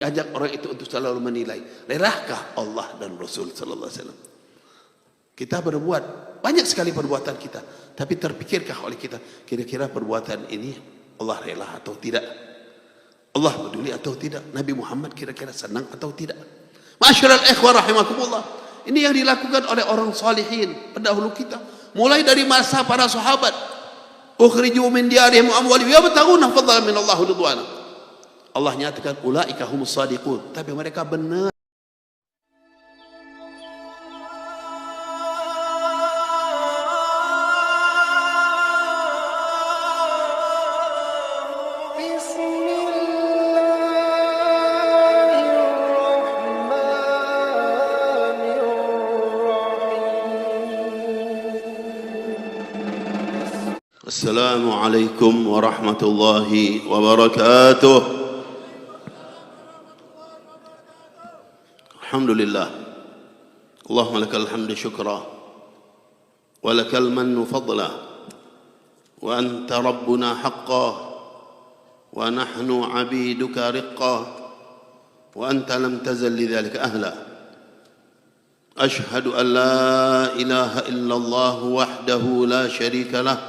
Ajak orang itu untuk selalu menilai, lelahkah Allah dan Rasul sallallahu alaihi wasallam? Kita berbuat banyak sekali perbuatan kita, tapi terpikirkah oleh kita kira-kira perbuatan ini Allah rela atau tidak? Allah peduli atau tidak? Nabi Muhammad kira-kira senang atau tidak? Ma'asyiral ikhwah rahimakumullah. Ini yang dilakukan oleh orang salihin pendahulu kita. Mulai dari masa para sahabat. Ukhriju min diyarihim wa amwalihim yabtaghuna fadlan min Allah ridwana. Allah nyatakan ulaika humus shadiqun. Tapi mereka benar. Assalamualaikum warahmatullahi wabarakatuh. Alhamdulillah. Allahumma lakal hamdu syukra wa lakal mannu fadla wa anta rabbuna haqqan wa nahnu abiduka riqqan wa anta lam tazal lidhalika ahla. Ashhadu an la ilaha illallah wahdahu la sharika lah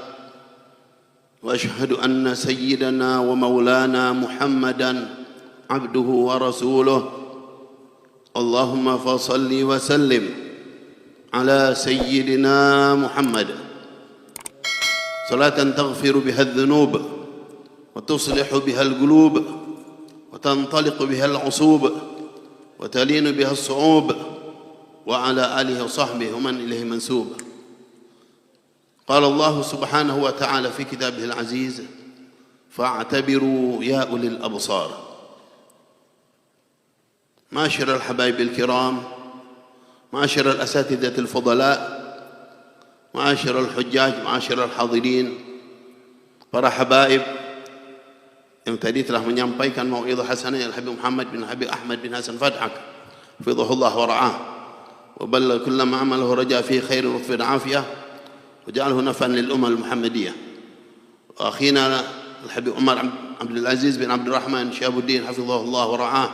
وأشهد أن سيدنا ومولانا محمدا عبده ورسوله اللهم فصل وسلم على سيدنا محمد صلاة تغفر بها الذنوب وتصلح بها القلوب وتنطلق بها العصوب وتلين بها الصعوب وعلى آله وصحبه ومن إليه منسوب. قال الله سبحانه وتعالى في كتابه العزيز فاعتبروا يا أولي الأبصار. معاشر الحبايب الكرام، معاشر الأساتذة الفضلاء، معاشر الحجاج، معاشر الحاضرين, para habaib yang tadi telah menyampaikan mau'izah hasanah Al-Habib Muhammad bin Habib Ahmad bin Hasan Fadhak hafizahullah wa ra'ah wa ballagha kulla ma amalahu raja fi khairin wa fi afiyah وجعله نفعا للأمة المحمدية. وأخينا الحبيب عمر عبد العزيز بن عبد الرحمن شهاب الدين حفظه الله ورعاه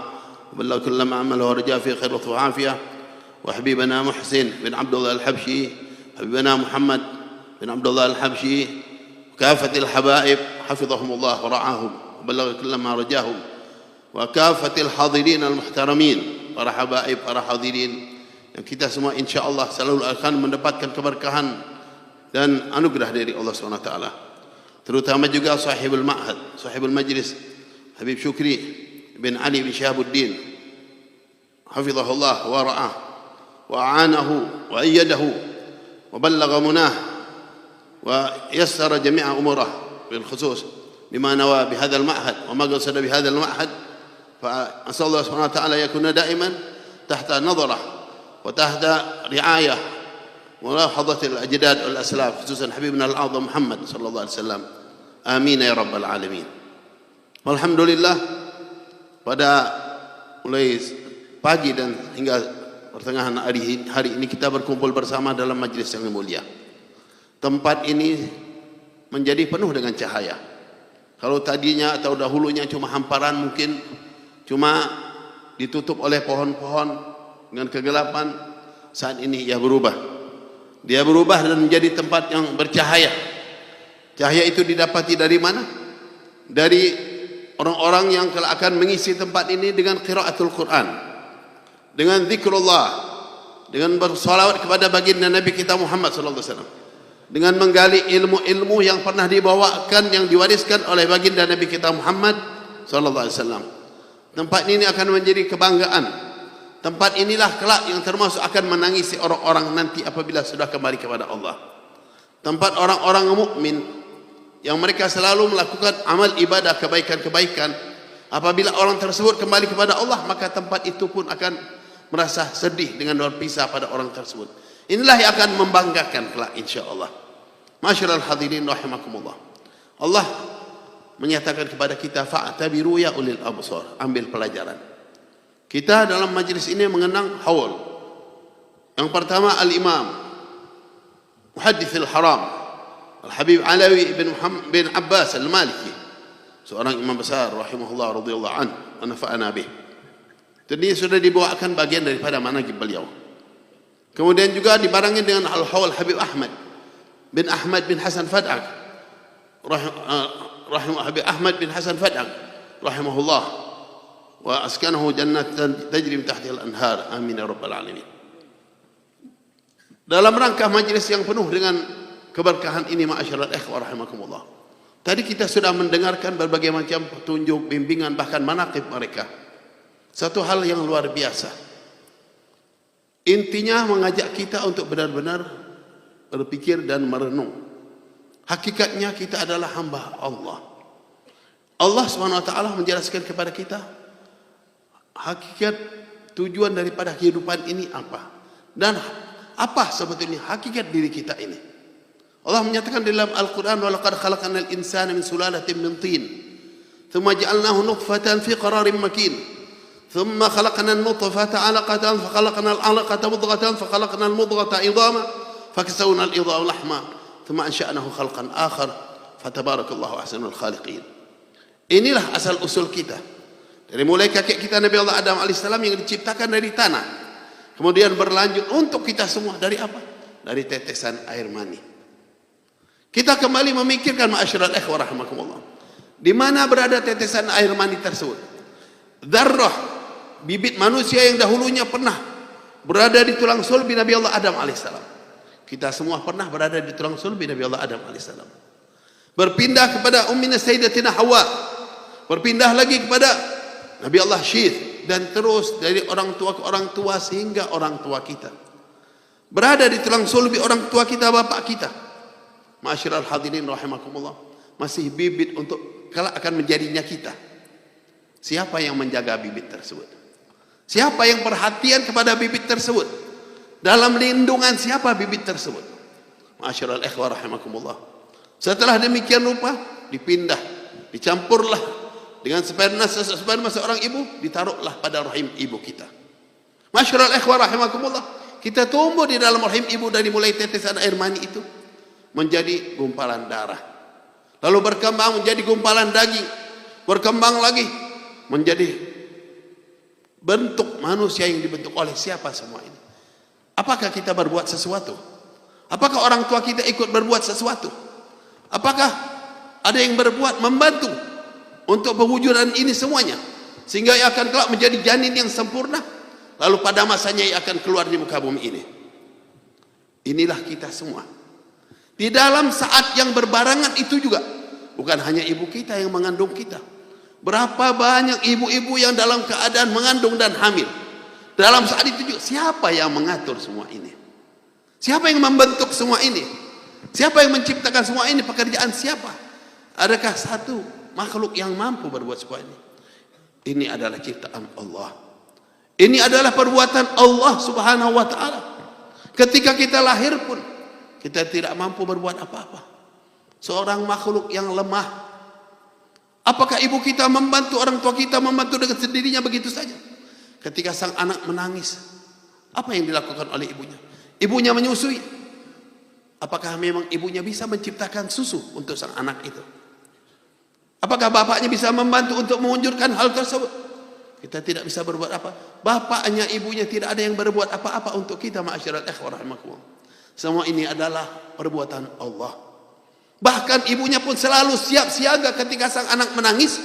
وبلغ كل ما عمله ورجاه في خير وعافية. وحبيبنا محسن بن عبد الله الحبشي، حبيبنا محمد بن عبد الله الحبشي، وكافة الحبائب حفظهم الله ورعاهم وبلغ كل ما رجاهم، وكافة الحاضرين المحترمين, para habaib, para hadirin yang kita semua insyaallah selalu akan mendapatkan keberkahan dan anugerah dari Allah SWT. Terutama juga sahibul ma'had, sahibul majlis Habib Syukri bin Ali bin Syahabuddin hafizahullah wa ra'ah wa a'anahu wa ayyadahu wa ballagha munah wa yassara jami'a umurah bil khusus bima nawa bihadha al ma'had wa ma qasada bihadha al ma'had. Fa asallallahu subhanahu wa ta'ala yakuna da'iman tahta nadharah wa tahta ri'ayah ملاحظة الأجداد والأسلاف خصوصا حبيبنا الأعظم محمد صلى الله عليه وسلم. آمين يا رب العالمين. Alhamdulillah, pada mulai pagi dan hingga pertengahan hari ini kita berkumpul bersama dalam majlis yang mulia. Tempat ini menjadi penuh dengan cahaya. Kalau tadinya atau dahulunya cuma hamparan, mungkin cuma ditutup oleh pohon-pohon dengan kegelapan, saat ini ia berubah. Dia berubah dan menjadi tempat yang bercahaya. Cahaya itu didapati dari mana? Dari orang-orang yang akan mengisi tempat ini dengan qiraatul Quran, dengan zikrullah, dengan bersolawat kepada baginda Nabi kita Muhammad sallallahu alaihi wasallam, dengan menggali ilmu-ilmu yang pernah dibawakan, yang diwariskan oleh baginda Nabi kita Muhammad sallallahu alaihi wasallam. Tempat ini akan menjadi kebanggaan. Tempat inilah kelak yang termasuk akan menangisi orang-orang nanti apabila sudah kembali kepada Allah. Tempat orang-orang mukmin yang mereka selalu melakukan amal ibadah kebaikan-kebaikan. Apabila orang tersebut kembali kepada Allah, maka tempat itu pun akan merasa sedih dengan berpisah pada orang tersebut. Inilah yang akan membanggakan kelak insya-Allah. Masyiral hadirin rahimakumullah. Allah menyatakan kepada kita fa'tabiru ya ulil absar, ambil pelajaran. Kita dalam majlis ini mengenang haul. Yang pertama al-Imam Muhaddithil Haram Al-Habib Alawi bin Abbas Al-Maliki, seorang imam besar rahimahullah radhiyallahu anhu wa nafa'ana bih. Ini sudah dibawakan bagian daripada manaqib beliau. Kemudian juga dibarengi dengan Al-Hawl Habib Ahmad bin Hasan Fadak, Habib Ahmad bin Hasan Fadak rahimahullah, wa askanahu jannatan tajri min tahtiha al-anhar, amin ya rabbal alamin. Dalam rangka majlis yang penuh dengan keberkahan ini, ma'asyiral ikhwah rahimakumullah, tadi kita sudah mendengarkan berbagai macam petunjuk, bimbingan, bahkan manaqib mereka. Satu hal yang luar biasa, intinya mengajak kita untuk benar-benar berpikir dan merenung. Hakikatnya kita adalah hamba Allah. Allah SWT menjelaskan kepada kita hakikat tujuan daripada kehidupan ini apa, dan apa sebetulnya hakikat diri kita ini. Allah menyatakan dalam Al-Quran, وَلَقَدْ خَلَقْنَا الْإِنسَانَ مِنْ سُلَالَةٍ مِنْ طِينٍ ثُمَّ جَعَلْنَاهُ نُطْفَةً فِي قَرَارٍ مَكِينٍ ثم خلقنا النطفة علقة فخلقنا العلقة مضغة فخلقنا المضغة عظاما فكسونا العظام لحما ثم أنشأناه خلقا آخر فتبارك الله أحسن الخالقين. Inilah asal usul kita. Dari mulai kakek kita Nabi Allah Adam alaihissalam yang diciptakan dari tanah, kemudian berlanjut untuk kita semua dari apa? Dari tetesan air mani. Kita kembali memikirkan, ma'asyiral ikhwah rahimakumullah, di mana berada tetesan air mani tersebut? Dzarrah, bibit manusia yang dahulunya pernah berada di tulang sulbi Nabi Allah Adam alaihissalam. Kita semua pernah berada di tulang sulbi Nabi Allah Adam alaihissalam. Berpindah kepada ummina Sayyidatina Hawa, berpindah lagi kepada Nabi Allah Syith, dan terus dari orang tua ke orang tua sehingga orang tua kita. Berada di tulang sulbi orang tua kita, bapak kita. Ma'asyiral hadirin rahimakumullah, masih bibit untuk kelak akan menjadinya kita. Siapa yang menjaga bibit tersebut? Siapa yang perhatian kepada bibit tersebut? Dalam lindungan siapa bibit tersebut? Ma'asyiral ikhwah rahimakumullah. Setelah demikian rupa, dipindah, dicampurlah dengan sperma seorang ibu, ditaruhlah pada rahim ibu kita. Ma'asyiral ikhwah rahimakumullah, kita tumbuh di dalam rahim ibu dari mulai tetesan air mani itu menjadi gumpalan darah, lalu berkembang menjadi gumpalan daging, berkembang lagi menjadi bentuk manusia yang dibentuk oleh siapa semua ini? Apakah kita berbuat sesuatu? Apakah orang tua kita ikut berbuat sesuatu? Apakah ada yang berbuat membantu untuk pewujudan ini semuanya, sehingga ia akan kelak menjadi janin yang sempurna, lalu pada masanya ia akan keluar di muka bumi ini? Inilah kita semua. Di dalam saat yang berbarengan itu juga, bukan hanya ibu kita yang mengandung kita. Berapa banyak ibu-ibu yang dalam keadaan mengandung dan hamil. Dalam saat itu juga, siapa yang mengatur semua ini? Siapa yang membentuk semua ini? Siapa yang menciptakan semua ini? Pekerjaan siapa? Adakah satu makhluk yang mampu berbuat semua ini? Ini adalah ciptaan Allah. Ini adalah perbuatan Allah subhanahu wa ta'ala. Ketika kita lahir pun, kita tidak mampu berbuat apa-apa. Seorang makhluk yang lemah. Apakah ibu kita membantu, orang tua kita membantu dengan sendirinya begitu saja? Ketika sang anak menangis, apa yang dilakukan oleh ibunya? Ibunya menyusui. Apakah memang ibunya bisa menciptakan susu untuk sang anak itu? Apakah bapaknya bisa membantu untuk mengunjurkan hal tersebut? Kita tidak bisa berbuat apa. Bapaknya, ibunya, tidak ada yang berbuat apa-apa untuk kita, ma'asyiral ikhwah rahimakumullah. Semua ini adalah perbuatan Allah. Bahkan ibunya pun selalu siap siaga ketika sang anak menangis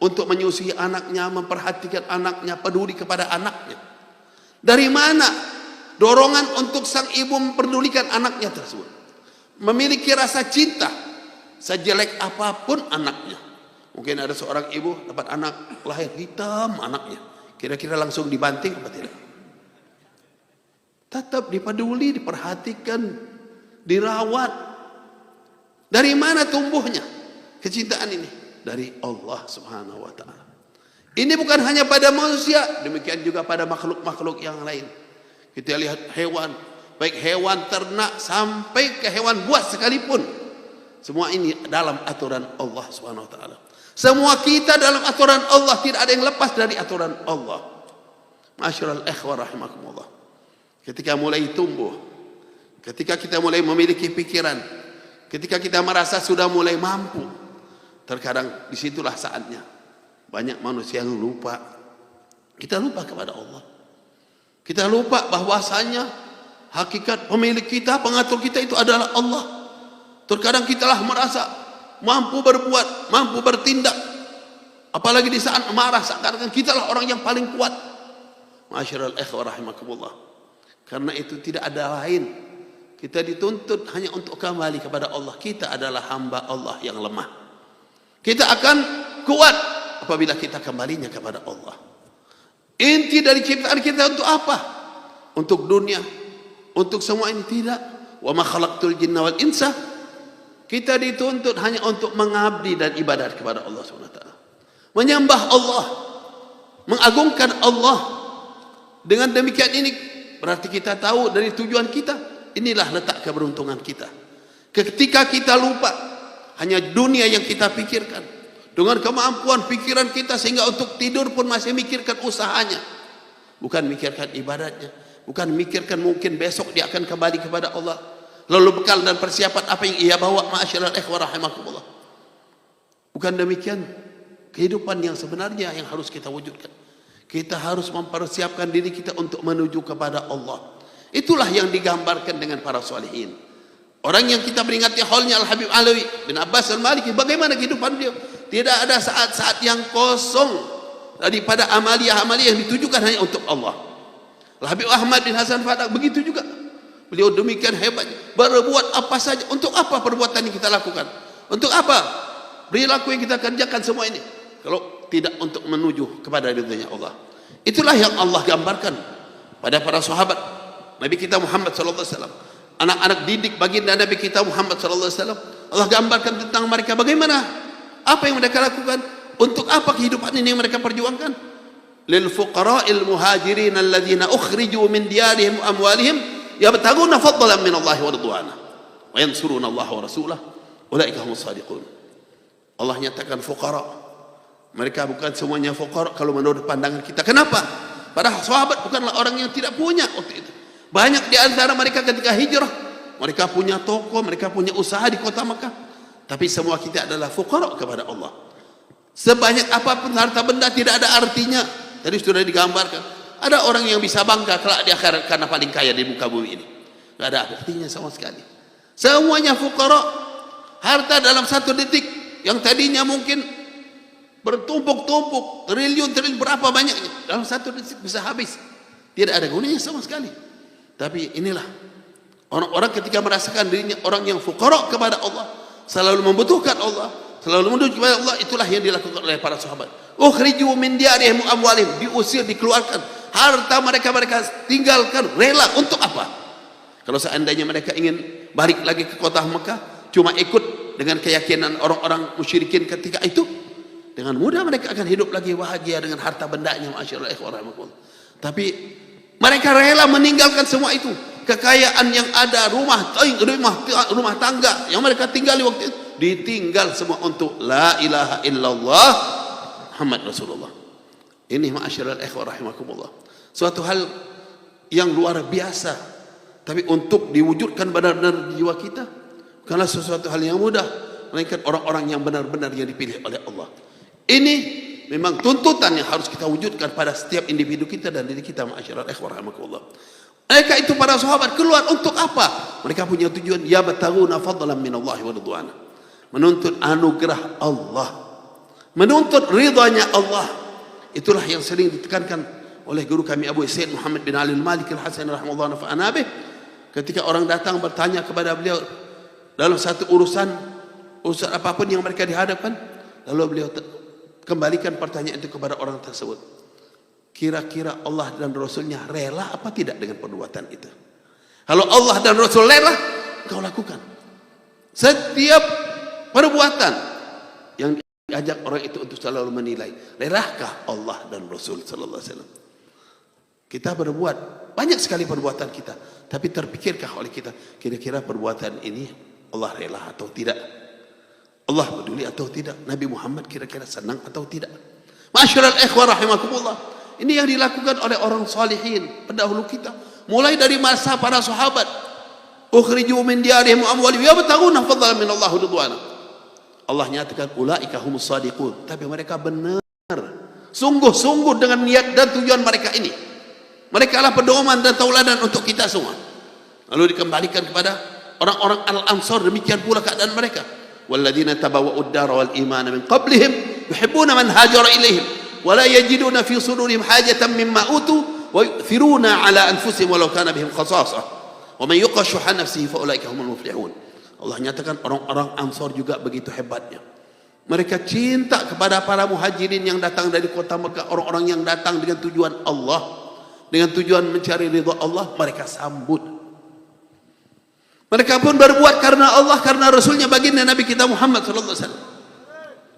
untuk menyusui anaknya, memperhatikan anaknya, peduli kepada anaknya. Dari mana dorongan untuk sang ibu memperdulikan anaknya tersebut? Memiliki rasa cinta sejelek apapun anaknya. Mungkin ada seorang ibu dapat anak lahir hitam anaknya, kira-kira langsung dibanting apa tidak? Tetap dipeduli, diperhatikan, dirawat. Dari mana tumbuhnya kecintaan ini? Dari Allah subhanahu wa ta'ala. Ini bukan hanya pada manusia, demikian juga pada makhluk-makhluk yang lain. Kita lihat hewan, baik hewan ternak sampai ke hewan buas sekalipun, semua ini dalam aturan Allah subhanahu wa ta'ala. Semua kita dalam aturan Allah, tidak ada yang lepas dari aturan Allah. Ma'asyiral ikhwah rahimakumullah. Ketika mulai tumbuh, ketika kita mulai memiliki pikiran, ketika kita merasa sudah mulai mampu, terkadang disitulah saatnya banyak manusia yang lupa Kita lupa kepada Allah. Kita lupa bahwasanya hakikat pemilik kita, pengatur kita itu adalah Allah. Terkadang kita lah merasa mampu berbuat, mampu bertindak, apalagi di saat marah, seakan-akan kita lah orang yang paling kuat. Ma'asyiral ikhwah rahimakumullah. Karena itu tidak ada lain. Kita dituntut hanya untuk kembali kepada Allah. Kita adalah hamba Allah yang lemah. Kita akan kuat apabila kita kembalinya kepada Allah. Inti dari ciptaan kita untuk apa? Untuk dunia, untuk semua ini tidak. Wa ma khalaqtul jinna wal insa. Kita dituntut hanya untuk mengabdi dan ibadat kepada Allah Subhanahu wa taala. Menyembah Allah, mengagungkan Allah. Dengan demikian ini berarti kita tahu dari tujuan kita. Inilah letak keberuntungan kita. Ketika kita lupa hanya dunia yang kita pikirkan, dengan kemampuan pikiran kita sehingga untuk tidur pun masih mikirkan usahanya, bukan mikirkan ibadatnya, bukan mikirkan mungkin besok dia akan kembali kepada Allah, lalu bekal dan persiapan apa yang ia bawa. Ma'asyiral ikhwah rahimakumullah. Bukan demikian kehidupan yang sebenarnya yang harus kita wujudkan. Kita harus mempersiapkan diri kita untuk menuju kepada Allah. Itulah yang digambarkan dengan para salihin. Orang yang kita peringati haulnya Al-Habib Alawi bin Abbas Al-Maliki, bagaimana kehidupan beliau? Tidak ada saat-saat yang kosong daripada amaliyah-amaliyah yang ditujukan hanya untuk Allah. Al-Habib Ahmad bin Hasan Fadak begitu juga. Beliau demikian hebat, berbuat apa saja. Untuk apa perbuatan yang kita lakukan? Untuk apa perilaku yang kita kerjakan semua ini? Kalau tidak untuk menuju kepada ridhonya Allah. Itulah yang Allah gambarkan pada para sahabat Nabi kita Muhammad sallallahu alaihi wasallam. Anak-anak didik baginda Nabi kita Muhammad sallallahu alaihi wasallam. Allah gambarkan tentang mereka bagaimana, apa yang mereka lakukan, untuk apa kehidupan ini yang mereka perjuangkan. Lil fuqara'il muhajirin alladzina ukhriju min diyarihim wa amwalihim yabtaguna fadlan min Allah wa ridwana wa yansuruna Allah wa rasulahu ulaika humus shadiqun. Allah nyatakan fuqara. Mereka bukan semuanya fuqara kalau menurut pandangan kita. Kenapa? Padahal sahabat bukanlah orang yang tidak punya waktu itu. Banyak di antara mereka ketika hijrah, mereka punya toko, mereka punya usaha di kota Makkah. Tapi semua kita adalah fuqara kepada Allah. Sebanyak apapun harta benda tidak ada artinya. Tadi sudah digambarkan. Ada orang yang bisa bangga kelak di akhirat karena paling kaya di muka bumi ini. Tidak ada artinya sama sekali. Semuanya fuqara. Harta dalam satu detik yang tadinya mungkin bertumpuk-tumpuk, triliun-triliun berapa banyaknya, dalam satu detik bisa habis. Tidak ada gunanya sama sekali. Tapi inilah orang-orang ketika merasakan dirinya orang yang fuqara kepada Allah, selalu membutuhkan Allah, selalu menuju kepada Allah. Itulah yang dilakukan oleh para sahabat. Ukhriju min diyarihim wa amwalihim, diusir, dikeluarkan, harta mereka tinggalkan, rela. Untuk apa? Kalau seandainya mereka ingin balik lagi ke kota Mekah, cuma ikut dengan keyakinan orang-orang musyrikin ketika itu, dengan mudah mereka akan hidup lagi bahagia dengan harta bendanya. Masyaallah ikhwah rahimakumullah. Tapi mereka rela meninggalkan semua itu, kekayaan yang ada, rumah tangga yang mereka tinggali waktu itu, ditinggal semua untuk la ilaha illallah Muhammad Rasulullah. Ini ma'asyiral ikhwah rahimakumullah, suatu hal yang luar biasa. Tapi untuk diwujudkan benar-benar di jiwa kita bukanlah sesuatu hal yang mudah, melainkan orang-orang yang benar-benar yang dipilih oleh Allah. Ini memang tuntutan yang harus kita wujudkan pada setiap individu kita dan diri kita. Ma'asyiral ikhwah rahimakumullah. Mereka itu para sahabat keluar untuk apa? Mereka punya tujuan, yabtaguna fadlan minallahi wa ridwana. Menuntut anugerah Allah, menuntut ridhanya Allah. Itulah yang sering ditekankan oleh guru kami Abu Said Muhammad bin Ali Al-Maliki Al-Hasan rahimahullah nafa'ana bih. Ketika orang datang bertanya kepada beliau dalam satu urusan apapun yang mereka dihadapkan, lalu beliau kembalikan pertanyaan itu kepada orang tersebut. Kira-kira Allah dan Rasulnya rela apa tidak dengan perbuatan itu? Kalau Allah dan Rasul rela, kau lakukan. Setiap perbuatan yang diajak orang itu untuk selalu menilai, relakah Allah dan Rasul sallallahu alaihi wasallam? Kita berbuat banyak sekali perbuatan kita, tapi terpikirkah oleh kita kira-kira perbuatan ini Allah rela atau tidak? Allah peduli atau tidak? Nabi Muhammad kira-kira senang atau tidak? Ma'asyiral ikhwah rahimakumullah. Ini yang dilakukan oleh orang salihin pendahulu kita, mulai dari masa para sahabat. Ukhriju min diyarihim wa amwalihim yabtaguna fadlan min Allah ridwana. Allah nyatakan ulaika humus shadiqun, tapi mereka benar Sungguh-sungguh dengan niat dan tujuan mereka ini. Mereka adalah pedoman dan tauladan untuk kita semua. Lalu dikembalikan kepada orang-orang Al-Ansar, demikian pula keadaan mereka. Walladzina tabawwa'ud dara wal imana min qablihim yuhibbuna man hajara ilaihim wa la yajiduna fi sudurihim hajatan mimma utu wa yu'thiruna ala anfusihim walau kana bihim khasasah wa man yuqa shuhha nafsihi fa ulaika humul muflihun. Allah nyatakan orang-orang Ansar juga begitu hebatnya. Mereka cinta kepada para muhajirin yang datang dari kota Mekah, orang-orang yang datang dengan tujuan Allah, dengan tujuan mencari ridha Allah, mereka sambut. Mereka pun berbuat karena Allah, karena Rasulnya, baginda Nabi kita Muhammad sallallahu alaihi wasallam.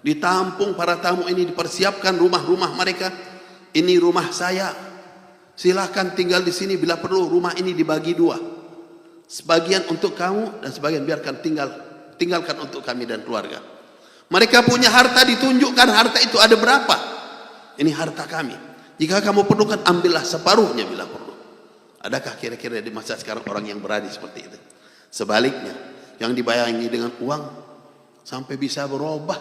Ditampung para tamu ini, dipersiapkan rumah-rumah mereka. Ini rumah saya, silahkan tinggal di sini, bila perlu rumah ini dibagi dua. Sebagian untuk kamu dan sebagian biarkan tinggalkan untuk kami dan keluarga. Mereka punya harta, ditunjukkan harta itu ada berapa. Ini harta kami. Jika kamu perlukan, ambillah separuhnya bila perlu. Adakah kira-kira di masa sekarang orang yang berani seperti itu? Sebaliknya, yang dibayangi dengan uang sampai bisa berubah,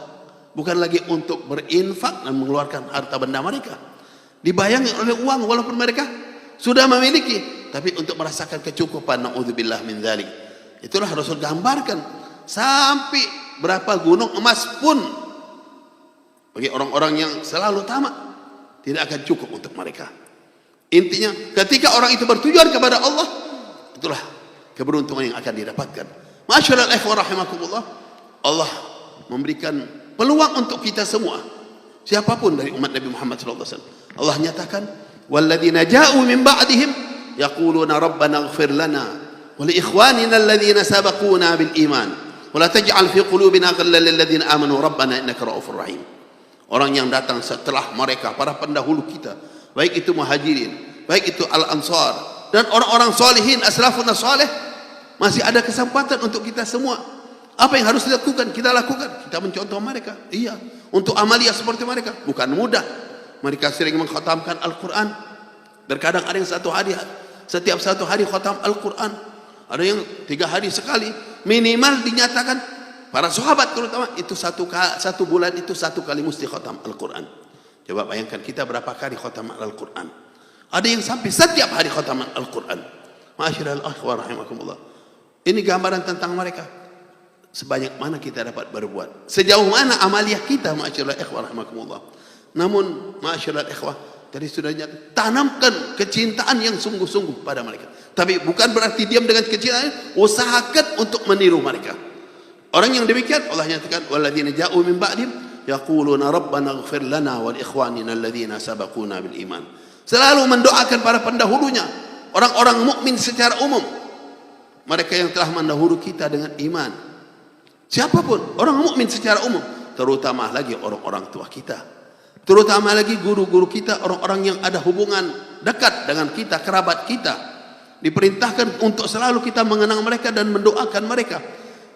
bukan lagi untuk berinfak dan mengeluarkan harta benda mereka. Dibayangi oleh uang walaupun mereka sudah memiliki, tapi untuk merasakan kecukupan, naudzubillah min dzalik. Itulah Rasul gambarkan, sampai berapa gunung emas pun bagi orang-orang yang selalu tamak tidak akan cukup untuk mereka. Intinya, ketika orang itu bertujuan kepada Allah, itulah keberuntungan yang akan didapatkan. Masyaallah ikhwan rahimakumullah, Allah memberikan peluang untuk kita semua, siapapun dari umat Nabi Muhammad sallallahu alaihi wasallam. Allah nyatakan, walladzina ja'u min ba'dihim yaquluna rabbana ighfir lana wa li ikhwanina alladhina sabaquna bil iman wa la taj'al fi qulubina ghillan lil ladzina amanu rabbana innaka ra'ufur rahim. Orang yang datang setelah mereka, para pendahulu kita, baik itu muhajirin, baik itu al-ansar, dan orang-orang solihin, aslafun salih, masih ada kesempatan untuk kita semua. Apa yang harus dilakukan? Kita lakukan. Kita mencontoh mereka. Iya, untuk amalia seperti mereka bukan mudah. Mereka sering mengkhatamkan Al-Quran. Terkadang ada yang setiap satu hari khatam Al-Quran. Ada yang 3 hari sekali. Minimal dinyatakan, para sahabat terutama, itu satu bulan itu 1 kali mesti khatam Al-Quran. Coba bayangkan kita berapa kali khatam Al-Quran. Ada yang sampai setiap hari khataman Al-Quran. Ma'asyiral ikhwan rahimakumullah. Ini gambaran tentang mereka. Sebanyak mana kita dapat berbuat, sejauh mana amaliah kita, ma'asyiral ikhwan rahimakumullah. Namun ma'asyiral ikhwan, tadi sudah tanamkan kecintaan yang sungguh-sungguh pada mereka. Tapi bukan berarti diam dengan kecintaan, usahakan untuk meniru mereka. Orang yang demikian Allah nyatakan, walladzina ja'u min ba'dihim yaquluna rabbana ighfir lana wa li ikhwanina alladhina sabaquna bil iman. Selalu mendoakan para pendahulunya, orang-orang mukmin secara umum, mereka yang telah mendahulu kita dengan iman. Siapapun orang mukmin secara umum, terutama lagi orang-orang tua kita, terutama lagi guru-guru kita, orang-orang yang ada hubungan dekat dengan kita, kerabat kita, diperintahkan untuk selalu kita mengenang mereka dan mendoakan mereka.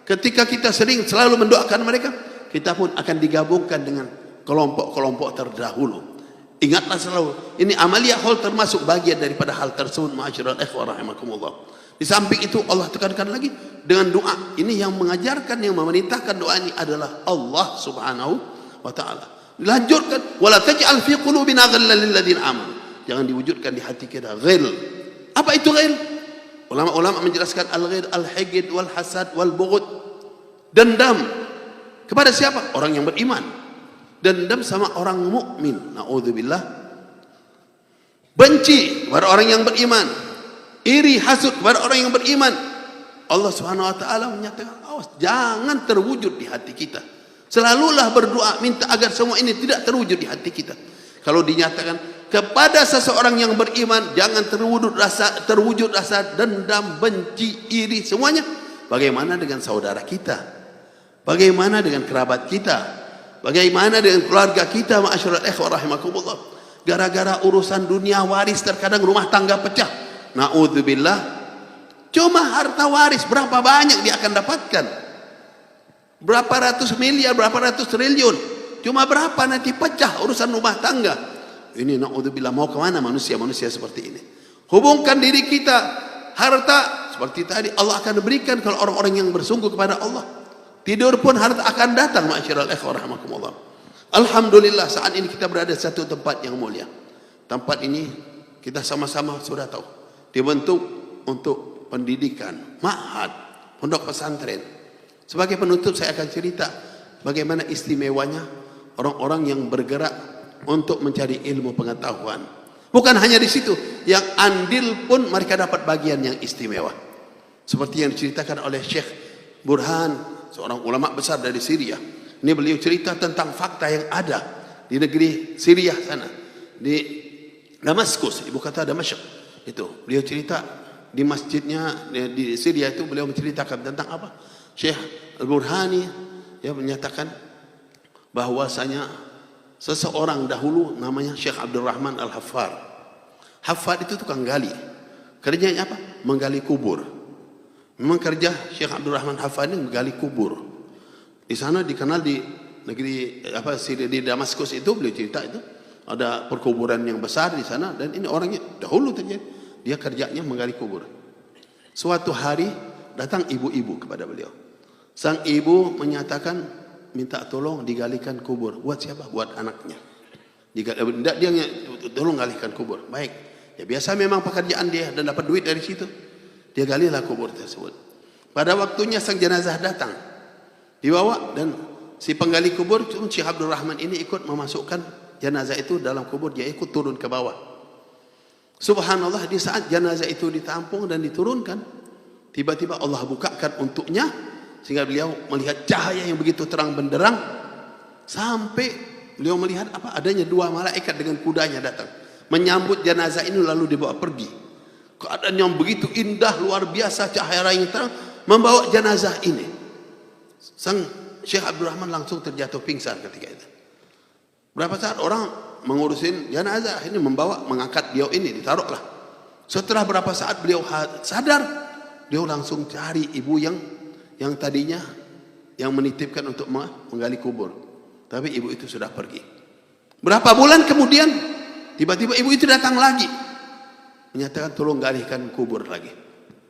Ketika kita selalu mendoakan mereka, kita pun akan digabungkan dengan kelompok-kelompok terdahulu. Ingatlah selalu, ini amalia hal termasuk bagian daripada hal tersebut, ma'asyiral ikhwan rahimakumullah. Di samping itu Allah tekankan lagi dengan doa. Ini yang mengajarkan, yang memerintahkan doa ini adalah Allah Subhanahu wa taala. Dilanjutkan, wala taj'al fi qulubina ghillan lil ladzina amanu. Jangan diwujudkan di hati kita ghil. Apa itu ghil? Ulama-ulama menjelaskan al-ghil al-higd wal hasad wal bughd. Dendam kepada siapa? Orang yang beriman. Dendam sama orang mukmin. Nauzubillah. Benci kepada orang yang beriman. Iri, hasud kepada orang yang beriman. Allah Subhanahu wa taala menyatakan, awas, jangan terwujud di hati kita. Selalulah berdoa minta agar semua ini tidak terwujud di hati kita. Kalau dinyatakan kepada seseorang yang beriman, jangan terwujud rasa dendam, benci, iri, semuanya. Bagaimana dengan saudara kita? Bagaimana dengan kerabat kita? Bagaimana dengan keluarga kita? Ma'asyiral ikhwan rahimakumullah. Gara-gara urusan dunia waris, terkadang rumah tangga pecah. Na'udzubillah. Cuma harta waris berapa banyak dia akan dapatkan? Berapa ratus miliar, berapa ratus triliun. Cuma berapa nanti pecah urusan rumah tangga. Ini na'udzubillah, mau kemana manusia-manusia seperti ini? Hubungkan diri kita. Harta seperti tadi Allah akan berikan kalau orang-orang yang bersungguh kepada Allah. Tidur pun harta akan datang, ma'asyiral ikhwan rahimakumullah. Alhamdulillah saat ini kita berada di satu tempat yang mulia. Tempat ini kita sama-sama sudah tahu dibentuk untuk pendidikan, ma'had, pondok pesantren. Sebagai penutup saya akan cerita bagaimana istimewanya orang-orang yang bergerak untuk mencari ilmu pengetahuan. Bukan hanya di situ, yang andil pun mereka dapat bagian yang istimewa. Seperti yang diceritakan oleh Syekh Burhan, seorang ulama besar dari Syria. Ini beliau cerita tentang fakta yang ada di negeri Syria sana, di Damaskus, ibu kota Damaskus. Itu beliau cerita di masjidnya di Syria itu, beliau menceritakan tentang apa? Syekh Al-Burhani ya menyatakan bahwasanya seseorang dahulu namanya Syekh Abdurrahman Al-Haffar. Haffar itu tukang gali. Kerjanya apa? Menggali kubur. Memang kerja Syekh Abdurrahman Haffar ini menggali kubur. Di sana dikenal di negeri apa di Damaskus itu, beliau cerita itu ada perkuburan yang besar di sana, dan ini orangnya dahulu terjadi dia kerjanya menggali kubur. Suatu hari datang ibu-ibu kepada beliau. Sang ibu menyatakan minta tolong digalikan kubur. Buat siapa? Buat anaknya. Dia tolong galikan kubur. Baik. Ya biasa memang pekerjaan dia dan dapat duit dari situ. Dia galilah kubur tersebut. Pada waktunya sang jenazah datang. Dibawa dan si penggali kubur Syekh Abdul Rahman ini ikut memasukkan jenazah itu dalam kubur. Dia ikut turun ke bawah. Subhanallah, di saat jenazah itu ditampung dan diturunkan, tiba-tiba Allah bukakan untuknya sehingga beliau melihat cahaya yang begitu terang benderang, sampai beliau melihat apa adanya dua malaikat dengan kudanya datang menyambut jenazah ini lalu dibawa pergi. Keadaan yang begitu indah luar biasa, cahaya yang terang membawa jenazah ini. Sang Syekh Abdul Rahman langsung terjatuh pingsan ketika itu. Berapa saat orang mengurusin jenazah ini, mengangkat beliau ini, ditaruhlah. Setelah berapa saat beliau sadar, beliau langsung cari ibu yang tadinya yang menitipkan untuk menggali kubur. Tapi ibu itu sudah pergi. Berapa bulan kemudian, tiba-tiba ibu itu datang lagi, menyatakan tolong galikan kubur lagi.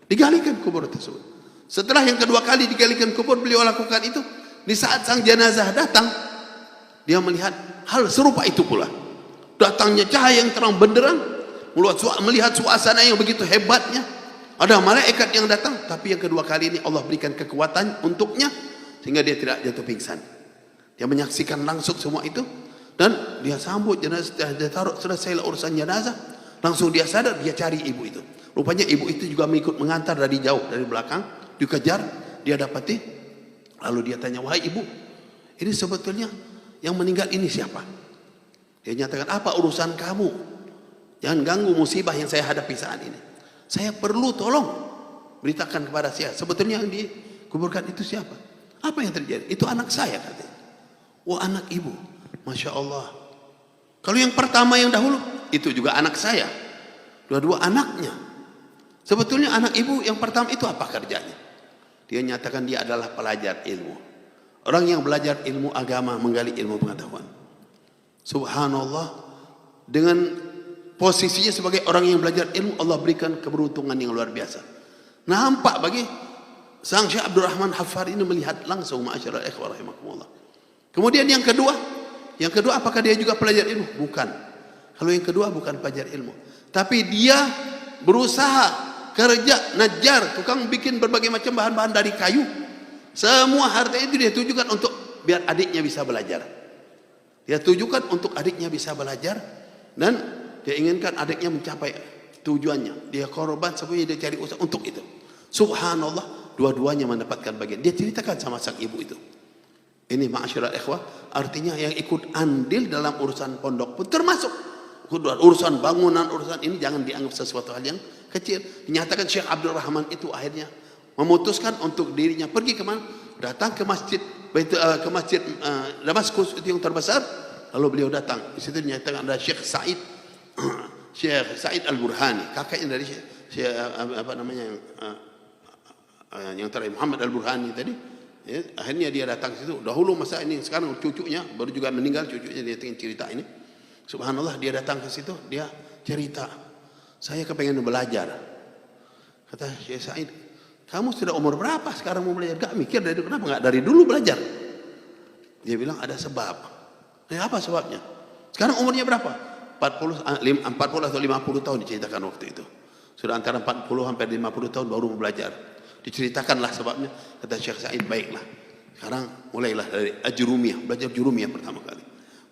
Digalikan kubur tersebut. Setelah yang kedua kali digalikan kubur, beliau lakukan itu. Di saat sang jenazah datang, dia melihat hal serupa itu pula. Datangnya cahaya yang terang benderang, melihat suasana yang begitu hebatnya. Ada malaikat yang datang, tapi yang kedua kali ini Allah berikan kekuatan untuknya sehingga dia tidak jatuh pingsan. Dia menyaksikan langsung semua itu dan dia sambut jenazah, dia taruh, selesai urusan jenazah, langsung dia sadar, dia cari ibu itu. Rupanya ibu itu juga mengikut mengantar dari jauh, dari belakang, dikejar, dia dapati. Lalu dia tanya, wahai ibu, ini sebetulnya yang meninggal ini siapa? Dia nyatakan, apa urusan kamu? Jangan ganggu musibah yang saya hadapi saat ini. Saya perlu tolong beritakan kepada saya, sebetulnya yang dikuburkan itu siapa? Apa yang terjadi? Itu anak saya katanya. Wah, anak ibu, Masya Allah. Kalau yang pertama yang dahulu, itu juga anak saya. Dua-dua anaknya. Sebetulnya anak ibu yang pertama itu apa kerjanya? Dia nyatakan dia adalah pelajar ilmu. Orang yang belajar ilmu agama, menggali ilmu pengetahuan. Subhanallah, dengan posisinya sebagai orang yang belajar ilmu, Allah berikan keberuntungan yang luar biasa. Nampak bagi sang Syekh Abdul Rahman Haffar ini melihat langsung, ma'asyiral ikhwah rahimakumullah. Kemudian yang kedua apakah dia juga pelajar ilmu? Bukan. Kalau yang kedua bukan pelajar ilmu, tapi dia berusaha kerja najjar, tukang bikin berbagai macam bahan-bahan dari kayu. Semua harta itu dia tujukan untuk biar adiknya bisa belajar. Dia tujukan untuk adiknya bisa belajar dan dia inginkan adiknya mencapai tujuannya. Dia korban semuanya, dia cari usaha untuk itu. Subhanallah, dua-duanya mendapatkan bagian. Dia ceritakan sama sang ibu itu. Ini ma'asyiral ikhwah, artinya yang ikut andil dalam urusan pondok pun termasuk urusan bangunan, urusan ini jangan dianggap sesuatu hal yang kecil. Dinyatakan Syekh Abdul Rahman itu akhirnya memutuskan untuk dirinya pergi kemana? Datang ke masjid Damaskus itu yang terbesar. Lalu beliau datang. Di situ dinyatakan ada Syekh Said Al-Burhani, kakaknya dari Syekh apa namanya yang terakhir Muhammad Al-Burhani tadi. Ya, akhirnya dia datang ke situ. Dahulu masa ini, sekarang cucunya baru juga meninggal, cucunya dia ingin cerita ini. Subhanallah, dia datang ke situ, dia cerita, saya kepengen belajar. Kata Syekh Said, kamu sudah umur berapa sekarang mau belajar? Gak mikir dari kenapa nggak dari dulu belajar? Dia bilang ada sebab. Apa sebabnya? Sekarang umurnya berapa? 40 atau 50 tahun diceritakan waktu itu. Sudah antara 40 sampai 50 tahun baru belajar. Diceritakanlah sebabnya. Kata Syekh Said, baiklah. Sekarang mulailah dari Ajurumiyah, belajar Jurumiyah pertama kali.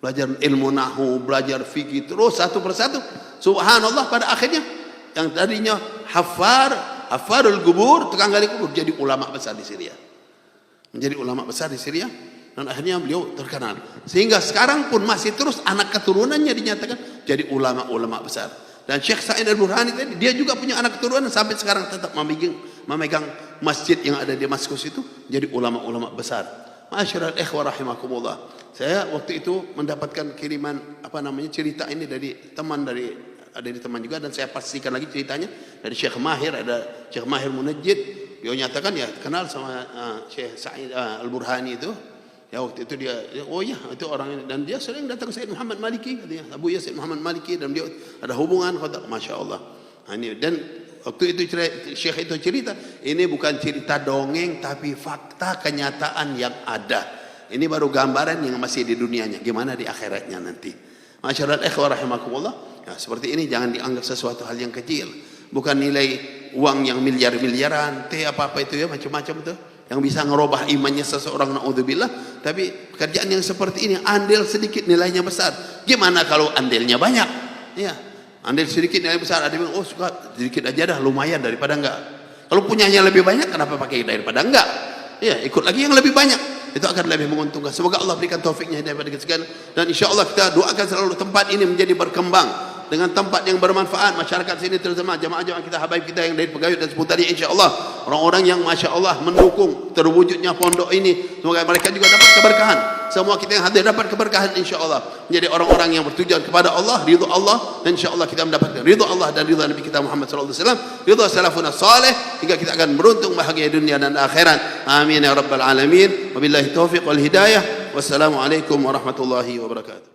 Belajar ilmu nahu, belajar fikih, terus satu persatu. Subhanallah, pada akhirnya yang tadinya hafarul kubur, tukang gali kubur, jadi ulama besar di Syria. Menjadi ulama besar di Syria, dan akhirnya beliau terkenal. Sehingga sekarang pun masih terus anak keturunannya dinyatakan jadi ulama-ulama besar. Dan Syekh Sa'id Al-Burhani tadi, dia juga punya anak keturunan sampai sekarang tetap memegang masjid yang ada di Damaskus itu, jadi ulama-ulama besar. Ma'asyiral ikhwah rahimakumullah. Saya waktu itu mendapatkan kiriman cerita ini dari teman, ada di teman juga, dan saya pastikan lagi ceritanya dari Syekh Mahir, ada Syekh Mahir Munajjid. Dia nyatakan ya kenal sama Syekh Sa'id Al-Burhani itu. Ya waktu itu dia, oh ya itu orang ini, dan dia sering datang ke Said Muhammad Maliki, katanya Abu Yazid Muhammad Maliki, dan dia ada hubungan, kata Masya Allah. Nah, ini, dan waktu itu Syekh itu cerita, ini bukan cerita dongeng tapi fakta kenyataan yang ada. Ini baru gambaran yang masih di dunianya, gimana di akhiratnya nanti. Masyaallah ikhwah rahimakumullah. Ya, seperti ini jangan dianggap sesuatu hal yang kecil. Bukan nilai uang yang miliar-miliaran, apa-apa itu ya, macam-macam itu yang bisa ngerubah imannya seseorang, naudzubillah. Tapi pekerjaan yang seperti ini, andil sedikit nilainya besar. Gimana kalau andilnya banyak? Ya, andil sedikit nilai besar. Ada yang bilang, oh suka sedikit aja dah, lumayan daripada enggak. Kalau punyanya lebih banyak, kenapa pakai daripada enggak? Ya, ikut lagi yang lebih banyak. Itu akan lebih menguntungkan. Semoga Allah berikan taufiknya daripada kita sekalian. Dan insya Allah kita doakan selalu tempat ini menjadi berkembang dengan tempat yang bermanfaat. Masyarakat sini terutama jamaah-jamaah kita, habaib kita yang dari Pegayut dan seputarnya, insya Allah orang-orang yang masya Allah mendukung terwujudnya pondok ini, semoga mereka juga dapat keberkahan. Semua kita yang hadir dapat keberkahan insya Allah, menjadi orang-orang yang bertujuan kepada Allah, ridho Allah, dan insya Allah kita mendapatkan ridho Allah dan ridho Nabi kita Muhammad SAW, ridho salafun salih, hingga kita akan beruntung bahagia dunia dan akhirat. Amin ya rabbal alamin. Wabillahi taufiq wal hidayah. Wassalamualaikum warahmatullahi wabarakatuh.